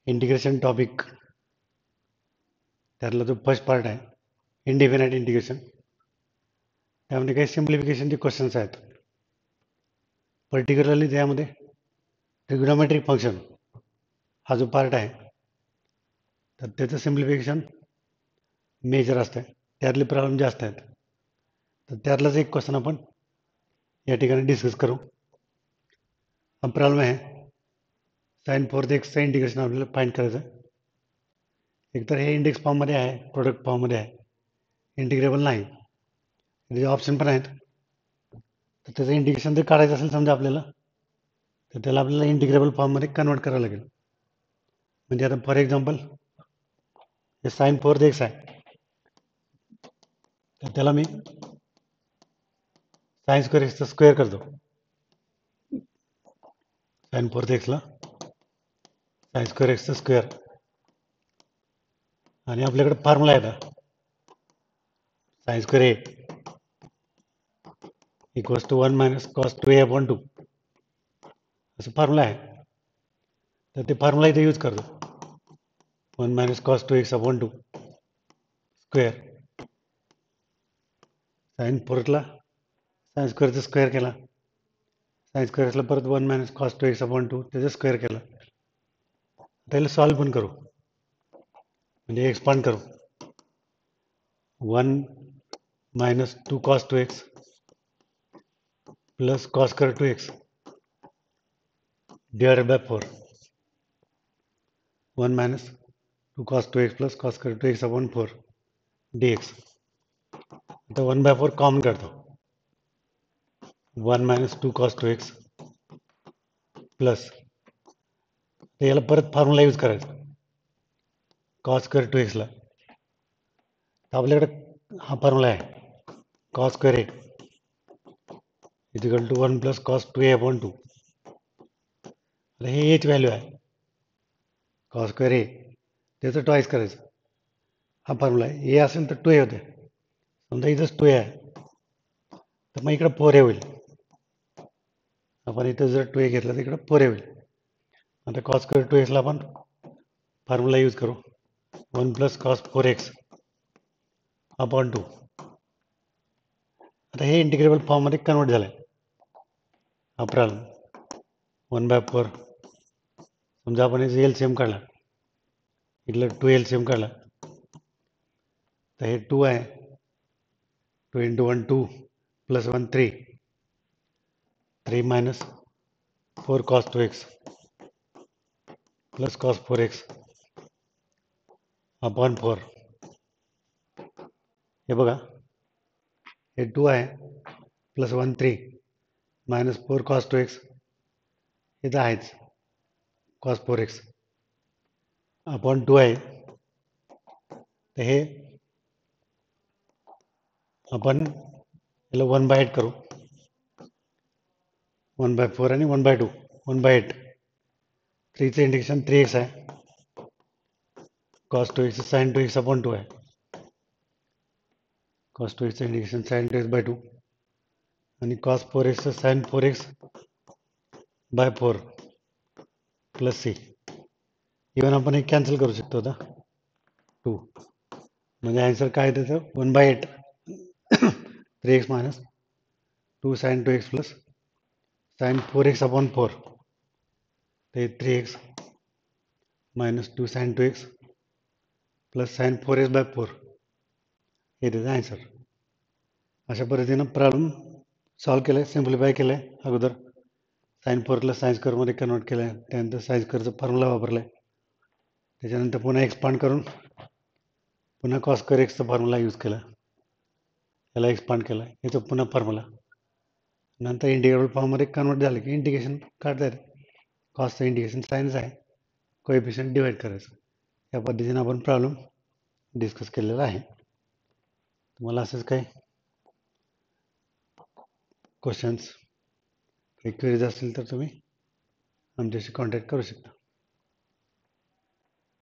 Integration topic त्यातला जो first part आहे इंडिफिनाइट इंटिग्रेशन. त्यामध्ये काही सिम्प्लिफिकेशनचे क्वेश्चन्स आहेत. पर्टिक्युलरली त्यामध्ये ट्रिग्नोमेट्रिक फंक्शन हा जो पार्ट आहे तर त्याचं सिम्प्लिफिकेशन मेजर असतं, त्यातले प्रॉब्लेम जास्त आहेत. तर त्यातलाच एक क्वेश्चन आपण या ठिकाणी डिस्कस करू. हा प्रॉब्लेम आहे साइन 4x इंटिग्रेशन आपल्याला फाइंड करायचं. एकतर हे इंडेक्स फॉर्ममध्ये आहे, प्रोडक्ट फॉर्ममध्ये आहे, इंटिग्रेबल नाही. त्याचे ऑप्शन पण आहेत. तर त्याचं इंटिग्रेशन जर काढायचं असेल समजा आपल्याला, तर त्याला आपल्याला इंटिग्रेबल फॉर्ममध्ये कन्वर्ट करावं लागेल. म्हणजे आता फॉर एक्झाम्पल हे साइन 4x आहे, तर त्याला मी साइन स्क्वेअर एक्सचा स्क्वेअर करतो. साइन 4xला साइन स्क्वेअर एक्सचा स्क्वेअर. आणि आपल्याकडे फॉर्म्युला आहे आता sine square a equals to 1 minus cos 2a upon 2 असं फॉर्म्युला आहे. तर ते फॉर्म्युला इथे यूज करतो 1 minus cos 2x upon 2 square. Sine 4ला साइन स्क्वेअरचा स्क्वेअर केला, साइन स्क्वेअरला परत 1 मायनस कॉस 2x अपॉन 2 त्याचा स्क्वेअर केला. त्याला सॉल्व पण करू, म्हणजे एक्सपांड करू. 1 minus 2 cos 2x plus cos square 2x divided by 4. 1 minus 2 cos 2x plus cos square 2x upon 4 dx. आता 1 बाय 4 कॉमन काढतो. 1 मायनस 2 cos 2x प्लस याला परत फॉर्म्युला यूज करायचा cos स्क्वेअर 2x ला. तर आपल्याकडे हा फॉर्म्युला आहे cos square a equal to 1 plus cos 2a upon 2. आता हे एच व्हॅल्यू आहे cos स्क्वेअर ए, त्याचं टॉईस करायचं. हा फॉर्म्युला आहे. ए असेल तर 2a होते. समजा इथंच 2a आहे तर मग इकडं 4a होईल. आपण इथं जर 2a घेतला तर इकडं 4a होईल. आता cos स्क्वेअर 2x ला आपण फॉर्म्युला यूज करू 1 प्लस cos 4x अपॉन 2. आता हे इंटिग्रेबल फॉर्ममध्ये कन्वर्ट झालं आहे. हा प्रॉब्लेम 1 बाय 4 समजा आपण याचा एलसीएम काढला, इथलं 2 एलसीएम काढला तर हे 2 आहे. 2 into 1 2 plus 1 3 minus 4 cos 2x plus cos 4x upon 4. हे बघा हे 2 आहे प्लस 1 3 मायनस 4 cos 2x इथं आहेच cos 4x अपॉन 2 आहे. तर हे आपण याला 1 बाय 8 करू. 1 बाय 4 आणि 1 बाय 2 1 बाय 8. 3चं इंटिग्रेशन 3x आहे. cos 2x sin 2x upon 2 आहे. cos 2x integration sin 2x bye 2 आणि cos 4x sin 4x by 4 plus C. Even आपण हे कॅन्सल करू शकतो आता 2. म्हणजे आन्सर काय त्याचं 1 by 8 3x minus 2 sin 2x plus sin 4x upon 4 ते 3x minus 2 sin 2x plus sin 4x by 4 हे त्याचं आन्सर. अशा पद्धतीनं प्रॉब्लेम सॉल्व केलं आहे, सिम्प्लिफाय केलं आहे. अगोदर साइन 4ला साइन स्क्वेअरमध्ये कन्वर्ट केलं आहे, त्यानंतर साइन स्क्वेअरचा फॉर्म्युला वापरला आहे, त्याच्यानंतर पुन्हा एक्सपांड करून पुन्हा कॉस स्क्वेअर एक्सचा फॉर्म्युला यूज केला, याला एक्सपांड केला, याचा पुन्हा फॉर्म्युला. नंतर इंटिग्रेबल फॉर्ममध्ये कन्वर्ट झालं की इंटिग्रेशन काढता येते. कॉसचं इंटिग्रेशन सायन्स आहे, कोएफिशियंट डिवाइड करायचं. या पद्धतीने आपण प्रॉब्लेम डिस्कस केलेला आहे. तुम्हाला असंच काही क्वेश्चन्स काही क्वेरीज असतील तर तुम्ही आमच्याशी कॉन्टॅक्ट करू शकता.